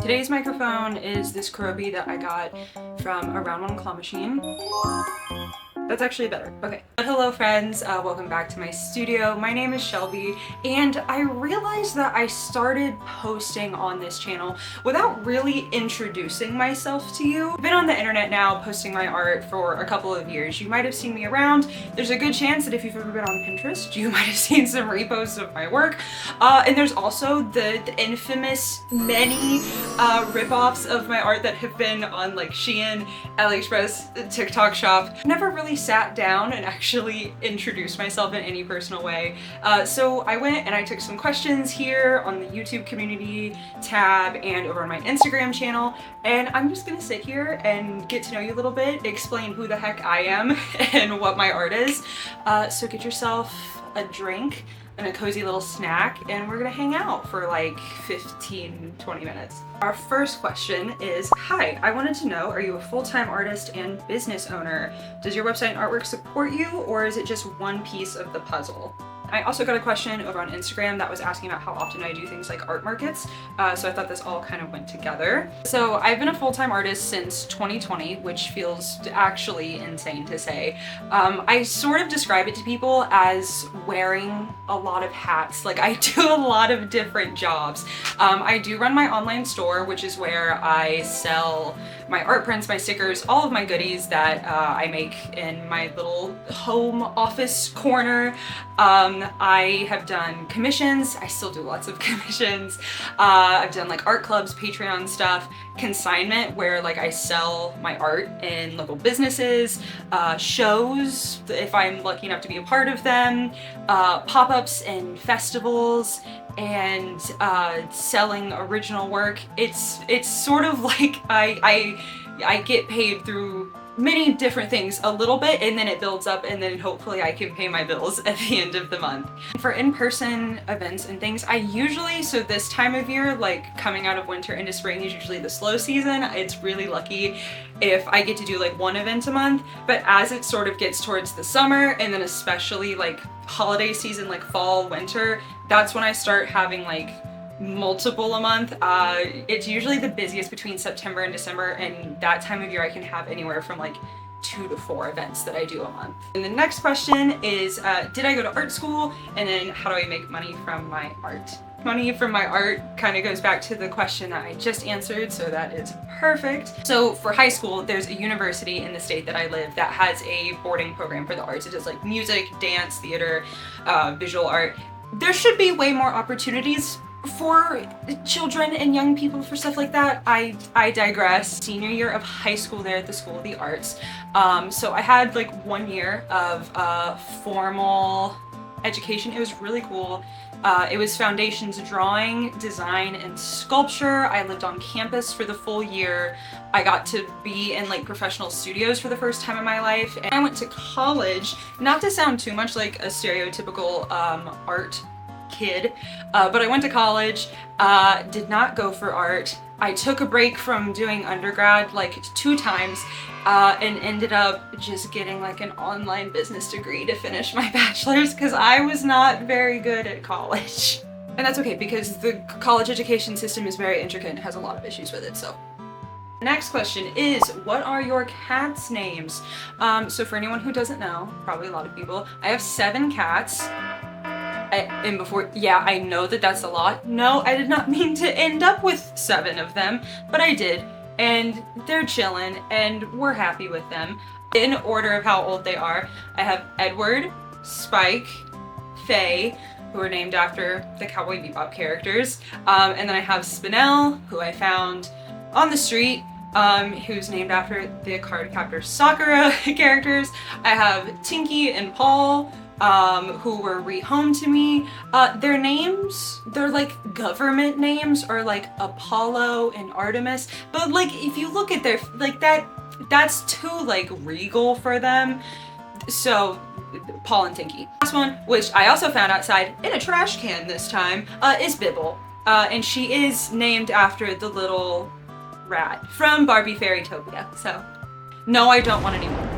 Today's microphone is this Kurobi that I got from Around One Claw Machine. That's actually better. Okay. But hello friends, welcome back to my studio. My name is Shelby, and I realized that I started posting on this channel without really introducing myself to you. I've been on the internet now posting my art for a couple of years. You might have seen me around. There's a good chance that if you've ever been on Pinterest, you might have seen some reposts of my work. And there's also the infamous many ripoffs of my art that have been on like Shein, AliExpress, TikTok shop. Never really sat down and actually introduced myself in any personal way. So I went and I took some questions here on the YouTube community tab and over on my Instagram channel, and I'm just gonna sit here and get to know you a little bit, explain who the heck I am and what my art is. So get yourself a drink and a cozy little snack, and we're gonna hang out for like 15-20 minutes. Our first question is, hi, I wanted to know, are you a full-time artist and business owner? Does your website and artwork support you, or is it just one piece of the puzzle? I also got a question over on Instagram that was asking about how often I do things like art markets, so I thought this all kind of went together. So I've been a full-time artist since 2020, which feels actually insane to say. I sort of describe it to people as wearing a lot of hats. Like, I do a lot of different jobs. I do run my online store, which is where I sell my art prints, my stickers, all of my goodies that I make in my little home office corner. I have done commissions. I still do lots of commissions. I've done like art clubs, Patreon stuff, consignment where like I sell my art in local businesses, shows if I'm lucky enough to be a part of them, pop-ups and festivals, and selling original work. It's sort of like I get paid through many different things a little bit, and then it builds up, and then hopefully I can pay my bills at the end of the month. For in-person events and things, I usually, so this time of year, like coming out of winter into spring is usually the slow season. It's really lucky if I get to do like one event a month, but as it sort of gets towards the summer, and then especially like holiday season, like fall, winter, that's when I start having like multiple a month. It's usually the busiest between September and December, and that time of year I can have anywhere from like 2 to 4 events that I do a month. And the next question is, did I go to art school? And then how do I make money from my art? Money from my art kind of goes back to the question that I just answered, so that is perfect. So for high school, there's a university in the state that I live that has a boarding program for the arts. It does like music, dance, theater, visual art. There should be way more opportunities for children and young people for stuff like that. I digress. Senior year of high school there at the School of the Arts. So I had like 1 year of formal education. It was really cool. It was foundations drawing, design, and sculpture. I lived on campus for the full year. I got to be in like professional studios for the first time in my life. And I went to college, not to sound too much like a stereotypical art kid, but I went to college, did not go for art. I took a break from doing undergrad like 2 times, and ended up just getting like an online business degree to finish my bachelor's because I was not very good at college. And that's okay, because the college education system is very intricate and has a lot of issues with it, so. Next question is, what are your cats' names? So for anyone who doesn't know, probably a lot of people, I have 7 cats. And before, yeah, I know that that's a lot. No, I did not mean to end up with 7 of them, but I did. And they're chillin', and we're happy with them. In order of how old they are, I have Edward, Spike, Faye, who are named after the Cowboy Bebop characters. And then I have Spinel, who I found on the street, who's named after the Cardcaptor Sakura characters. I have Tinky and Paul, who were rehomed to me. Their names, they're like government names, or like Apollo and Artemis, but like if you look at their, like that's too like regal for them. So Paul and Tinky. Last one, which I also found outside in a trash can this time, is Bibble. And she is named after the little rat from Barbie Fairytopia. So no, I don't want any more.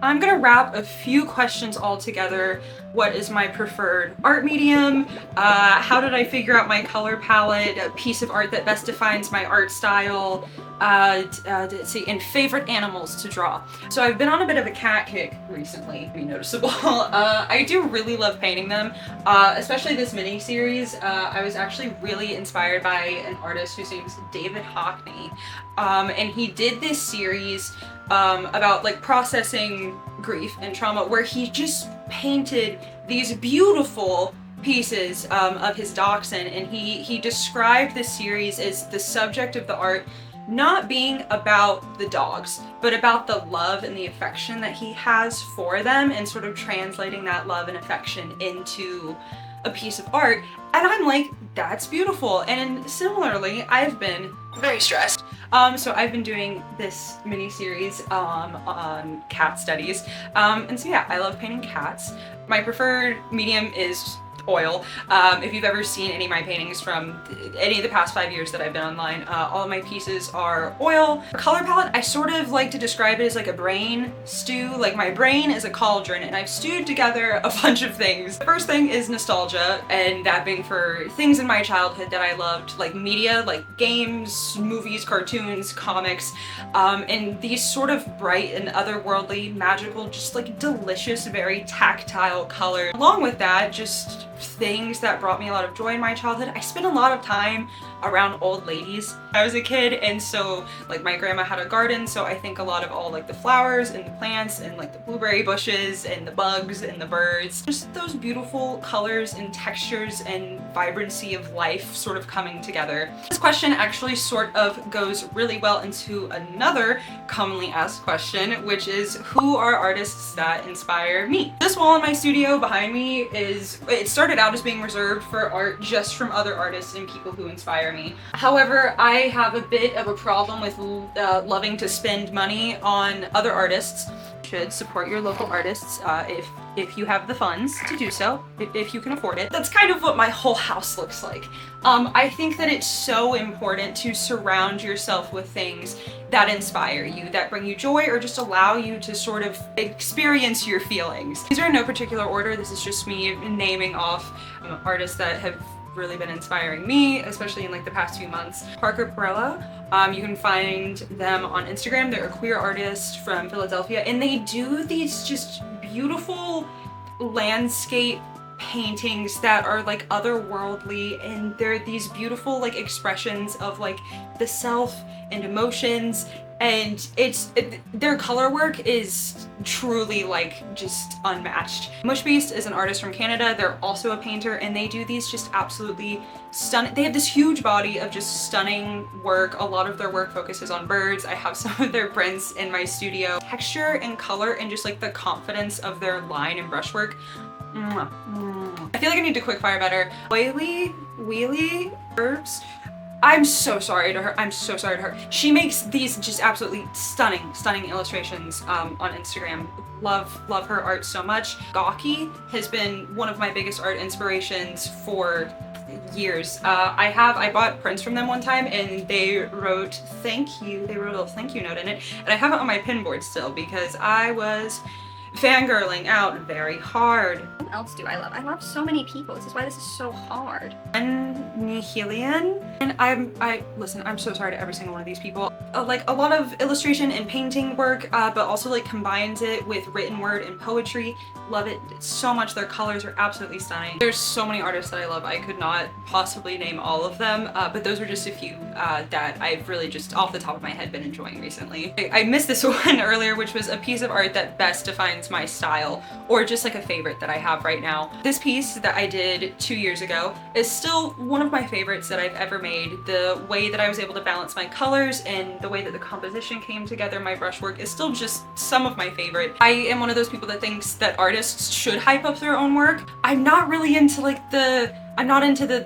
I'm gonna wrap a few questions all together. What is my preferred art medium? How did I figure out my color palette? A piece of art that best defines my art style. Let's see, and favorite animals to draw. So I've been on a bit of a cat kick recently, to be noticeable. I do really love painting them, especially this mini series. I was actually really inspired by an artist whose name is David Hockney, and he did this series about like processing grief and trauma, where he just painted these beautiful pieces of his dachshund, and he described this series as the subject of the art not being about the dogs, but about the love and the affection that he has for them, and sort of translating that love and affection into a piece of art. And I'm like, that's beautiful. And similarly, I've been very stressed. So I've been doing this mini series on cat studies. And so yeah, I love painting cats. My preferred medium is oil. If you've ever seen any of my paintings from any of the past 5 years that I've been online, all of my pieces are oil. For color palette, I sort of like to describe it as like a brain stew. Like my brain is a cauldron, and I've stewed together a bunch of things. The first thing is nostalgia, and that being for things in my childhood that I loved, like media, like games, movies, cartoons, comics, and these sort of bright and otherworldly, magical, just like delicious, very tactile colors. Along with that, just things that brought me a lot of joy in my childhood. I spent a lot of time around old ladies. I was a kid, and so like my grandma had a garden, so I think a lot of all like the flowers and the plants and like the blueberry bushes and the bugs and the birds. Just those beautiful colors and textures and vibrancy of life sort of coming together. This question actually sort of goes really well into another commonly asked question, which is, who are artists that inspire me? This wall in my studio behind me it started out as being reserved for art just from other artists and people who inspire me. However, I have a bit of a problem with loving to spend money on other artists. You should support your local artists if you have the funds to do so, if you can afford it. That's kind of what my whole house looks like. I think that it's so important to surround yourself with things that inspire you, that bring you joy, or just allow you to sort of experience your feelings. These are in no particular order. This is just me naming off artists that have really been inspiring me, especially in like the past few months. Parker Perella, you can find them on Instagram. They're a queer artist from Philadelphia, and they do these just beautiful landscape paintings that are like otherworldly, and they're these beautiful like expressions of like the self and emotions, and their color work is truly like just unmatched. Mush Beast is an artist from Canada. They're also a painter, and they do these just absolutely stunning. They have this huge body of just stunning work. A lot of their work focuses on birds. I have some of their prints in my studio. Texture and color and just like the confidence of their line and brushwork. I feel like I need to quickfire better. Wheelie Herbs. I'm so sorry to her. I'm so sorry to her. She makes these just absolutely stunning illustrations on Instagram. Love her art so much. Gawky has been one of my biggest art inspirations for years. I bought prints from them one time, and they wrote thank you. They wrote a little thank you note in it, and I have it on my pinboard still because I was fangirling out very hard. Who else do I love? I love so many people. This is why this is so hard. Nihilian. And listen, I'm so sorry to every single one of these people. Like a lot of illustration and painting work, but also like combines it with written word and poetry. Love it so much. Their colors are absolutely stunning. There's so many artists that I love. I could not possibly name all of them, but those were just a few that I've really just off the top of my head been enjoying recently. I missed this one earlier, which was a piece of art that best defines my style, or just like a favorite that I have right now. This piece that I did 2 years ago is still one of my favorites that I've ever made. The way that I was able to balance my colors and the way that the composition came together, my brushwork, is still just some of my favorite. I am one of those people that thinks that artists should hype up their own work. I'm not really into like the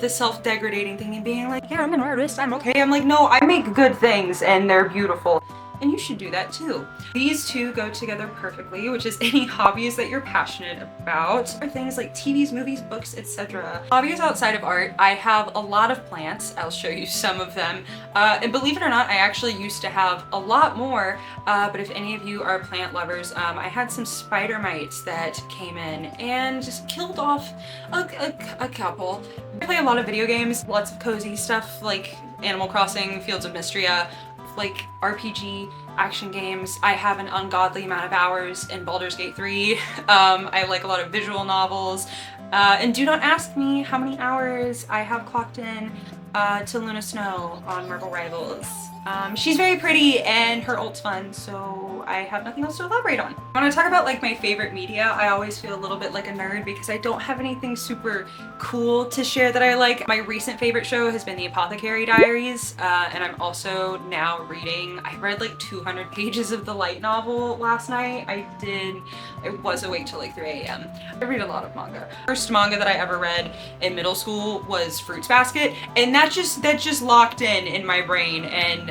self-degradating thing and being like, yeah, I'm an artist, I'm okay. I'm like, no, I make good things and they're beautiful. and you should do that too. These two go together perfectly, which is any hobbies that you're passionate about, or things like TVs, movies, books, etc. Hobbies outside of art, I have a lot of plants. I'll show you some of them. And believe it or not, I actually used to have a lot more, but if any of you are plant lovers, I had some spider mites that came in and just killed off a couple. I play a lot of video games, lots of cozy stuff like Animal Crossing, Fields of Mystria, like RPG action games. I have an ungodly amount of hours in Baldur's Gate 3. I like a lot of visual novels. And do not ask me how many hours I have clocked in to Luna Snow on Marvel Rivals. She's very pretty and her ult's fun, so I have nothing else to elaborate on. When I talk about like my favorite media, I always feel a little bit like a nerd because I don't have anything super cool to share that I like. My recent favorite show has been The Apothecary Diaries, and I'm also now reading, I read like 200 pages of the light novel last night. I was awake till like 3 a.m. I read a lot of manga. First manga that I ever read in middle school was Fruits Basket, and that just locked in my brain and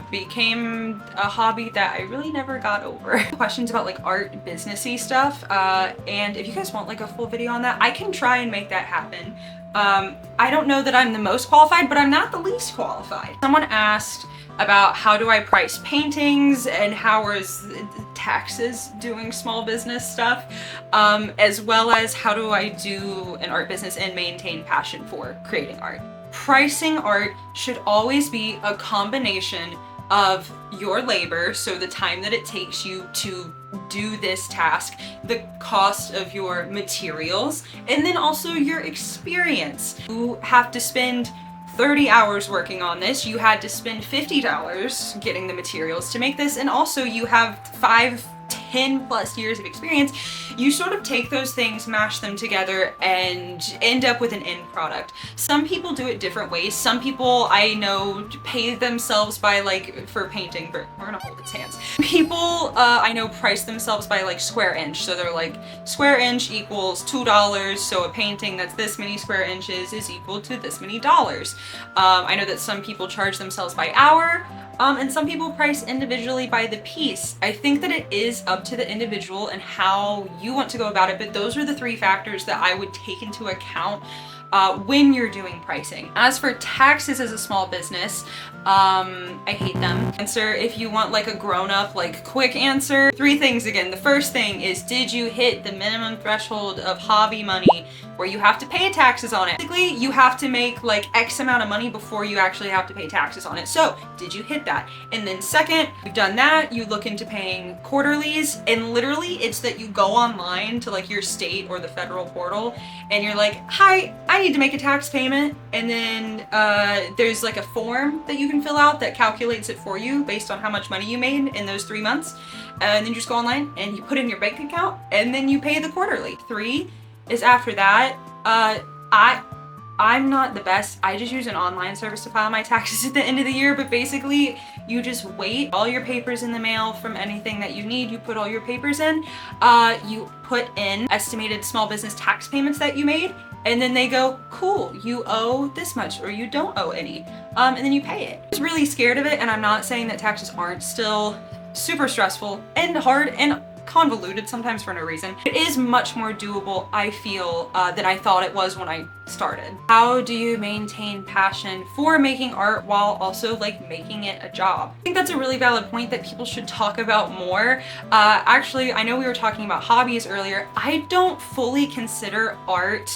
became a hobby that I really never got over. Questions about like art, businessy stuff, and if you guys want like a full video on that, I can try and make that happen. I don't know that I'm the most qualified, but I'm not the least qualified. Someone asked about how do I price paintings and how is taxes doing small business stuff, as well as how do I do an art business and maintain passion for creating art. Pricing art should always be a combination of your labor, so the time that it takes you to do this task, the cost of your materials, and then also your experience. You have to spend 30 hours working on this, you had to spend $50 getting the materials to make this, and also you have 10 plus years of experience. You sort of take those things, mash them together, and end up with an end product. Some people do it different ways. Some people I know pay themselves by like, for painting, but we're gonna hold its hands. People I know price themselves by like square inch. So they're like, square inch equals $2. So a painting that's this many square inches is equal to this many dollars. I know that some people charge themselves by hour. And some people price individually by the piece. I think that it is up to the individual and how you want to go about it, but those are the 3 factors that I would take into account when you're doing pricing. As for taxes as a small business, I hate them. Answer, if you want like a grown-up, like quick answer, 3 things again. The first thing is, did you hit the minimum threshold of hobby money where you have to pay taxes on it? Basically, you have to make like X amount of money before you actually have to pay taxes on it. So, did you hit that? And then second, you've done that, you look into paying quarterlies, and literally it's that you go online to like your state or the federal portal and you're like, hi, I need to make a tax payment, and then there's like a form that you can fill out that calculates it for you based on how much money you made in those 3 months, and then you just go online and you put in your bank account and then you pay the quarterly. 3 is after that, I'm not the best. I just use an online service to file my taxes at the end of the year, but basically you just wait all your papers in the mail from anything that you need. You put all your papers in, you put in estimated small business tax payments that you made, and then they go, cool, you owe this much or you don't owe any, and then you pay it. I was really scared of it, and I'm not saying that taxes aren't still super stressful and hard and convoluted sometimes for no reason. It is much more doable, I feel, than I thought it was when I started. How do you maintain passion for making art while also like making it a job? I think that's a really valid point that people should talk about more. Actually, I know we were talking about hobbies earlier. I don't fully consider art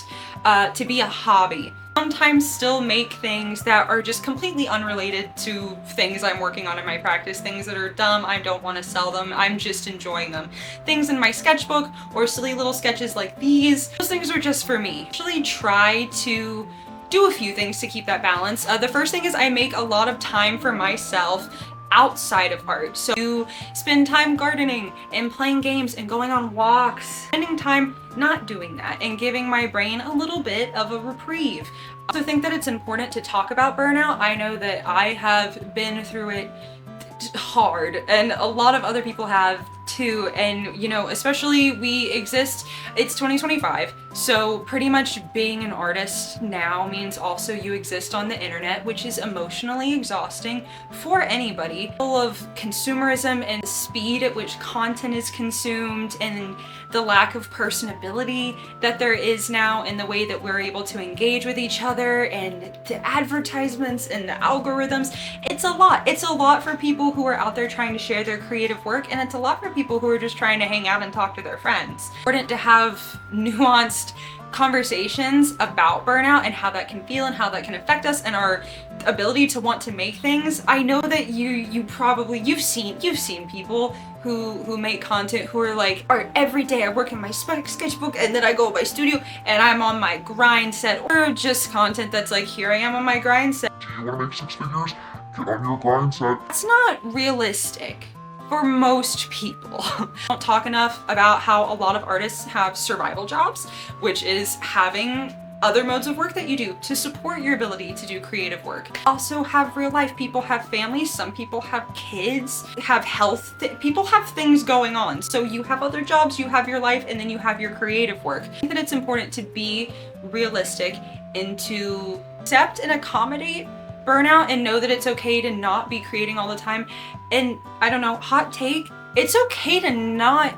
to be a hobby. Sometimes still make things that are just completely unrelated to things I'm working on in my practice, things that are dumb, I don't want to sell them, I'm just enjoying them. Things in my sketchbook or silly little sketches like these, those things are just for me. Actually try to do a few things to keep that balance. The first thing is I make a lot of time for myself outside of art. So you spend time gardening and playing games and going on walks, spending time not doing that and giving my brain a little bit of a reprieve. I also think that it's important to talk about burnout. I know that I have been through it hard and a lot of other people have too, and you know, especially we exist, it's 2025, So pretty much being an artist now means also you exist on the internet, which is emotionally exhausting for anybody. Full of consumerism and the speed at which content is consumed and the lack of personability that there is now in the way that we're able to engage with each other, and the advertisements and the algorithms. It's a lot. It's a lot for people who are out there trying to share their creative work, and it's a lot for people who are just trying to hang out and talk to their friends. It's important to have nuanced conversations about burnout and how that can feel and how that can affect us and our ability to want to make things. I know that you've seen people who make content who are like, all right, every day I work in my sketchbook and then I go to my studio and I'm on my grind set, or just content that's like, here I am on my grind set. Do you want to make 6 figures? Get on your grind set. That's not realistic for most people. I don't talk enough about how a lot of artists have survival jobs, which is having other modes of work that you do to support your ability to do creative work. Also have real life. People have families, some people have kids, have health, people have things going on. So you have other jobs, you have your life, and then you have your creative work. I think that it's important to be realistic and to accept and accommodate burnout and know that it's okay to not be creating all the time. And I don't know, hot take, it's okay to not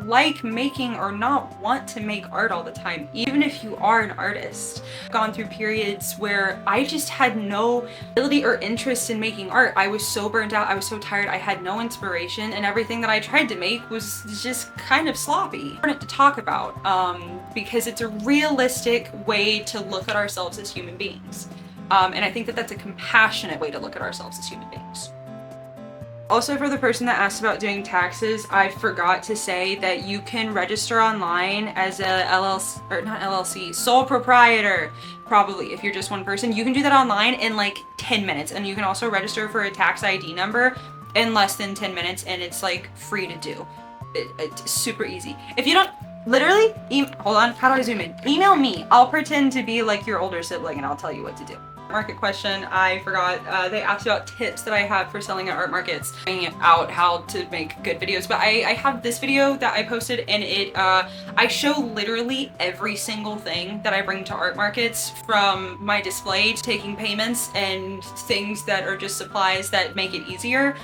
like making or not want to make art all the time, even if you are an artist. I've gone through periods where I just had no ability or interest in making art. I was so burnt out, I was so tired, I had no inspiration, and everything that I tried to make was just kind of sloppy. It's important to talk about because it's a realistic way to look at ourselves as human beings. And I think that that's a compassionate way to look at ourselves as human beings. Also, for the person that asked about doing taxes, I forgot to say that you can register online as a LLC, or not LLC, sole proprietor, probably, if you're just one person. You can do that online in like 10 minutes, and you can also register for a tax ID number in less than 10 minutes, and it's like free to do. It's super easy. If you don't, literally, hold on, how do I zoom in? Email me. I'll pretend to be like your older sibling and I'll tell you what to do. Market question, I forgot. They asked about tips that I have for selling at art markets, figuring out how to make good videos. But I have this video that I posted, and I show literally every single thing that I bring to art markets, from my display to taking payments and things that are just supplies that make it easier.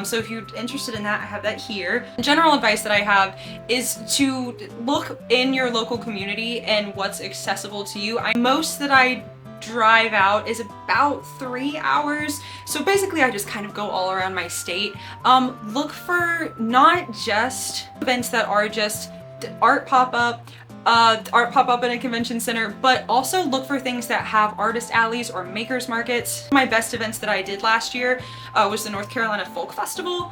So if you're interested in that, I have that here. General advice that I have is to look in your local community and what's accessible to you. Most that I drive out is about 3 hours. So basically I just kind of go all around my state. Look for not just events that are just art pop-up in a convention center, but also look for things that have artist alleys or makers markets. My best events that I did last year was the North Carolina Folk Festival,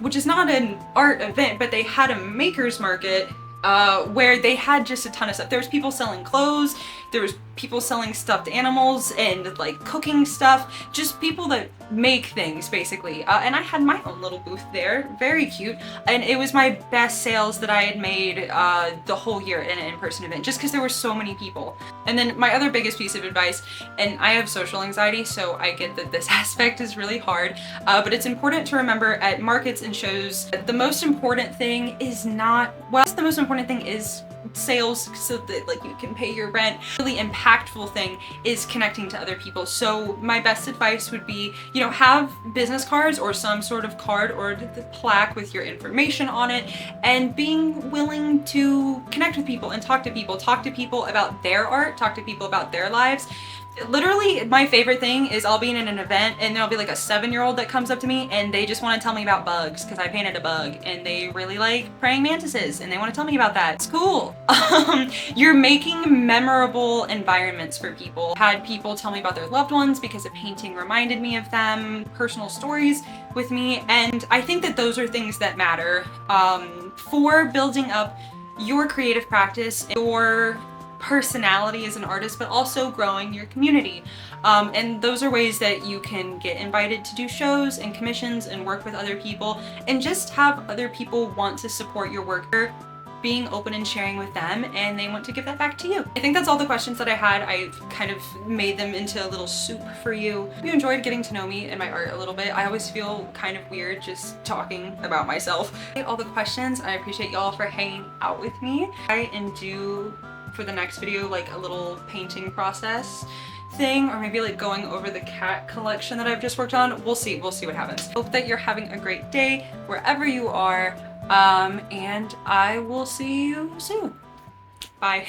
which is not an art event, but they had a makers market where they had just a ton of stuff. There was people selling clothes, there was people selling stuffed animals and like cooking stuff, just people that make things basically. And I had my own little booth there, very cute. And it was my best sales that I had made the whole year in an in-person event, just because there were so many people. And then my other biggest piece of advice, and I have social anxiety, so I get that this aspect is really hard, but it's important to remember at markets and shows, the most important thing is not, well, the most important thing is sales, so that like you can pay your rent. Really impactful thing is connecting to other people. So my best advice would be, you know, have business cards or some sort of card or the plaque with your information on it, and being willing to connect with people and talk to people about their art, talk to people about their lives. Literally, my favorite thing is I'll be in an event and there'll be like a 7-year-old that comes up to me and they just want to tell me about bugs because I painted a bug, and they really like praying mantises and they want to tell me about that. It's cool. You're making memorable environments for people. Had people tell me about their loved ones because a painting reminded me of them, personal stories with me, and I think that those are things that matter for building up your creative practice, your personality as an artist, but also growing your community. And those are ways that you can get invited to do shows and commissions and work with other people, and just have other people want to support your work. You're being open and sharing with them, and they want to give that back to you. I think that's all the questions that I had. I kind of made them into a little soup for you. If you enjoyed getting to know me and my art a little bit, I always feel kind of weird just talking about myself. All the questions, and I appreciate y'all for hanging out with me. I do for the next video like a little painting process thing, or maybe like going over the cat collection that I've just worked on. We'll see what happens. Hope that you're having a great day wherever you are, and I will see you soon. Bye.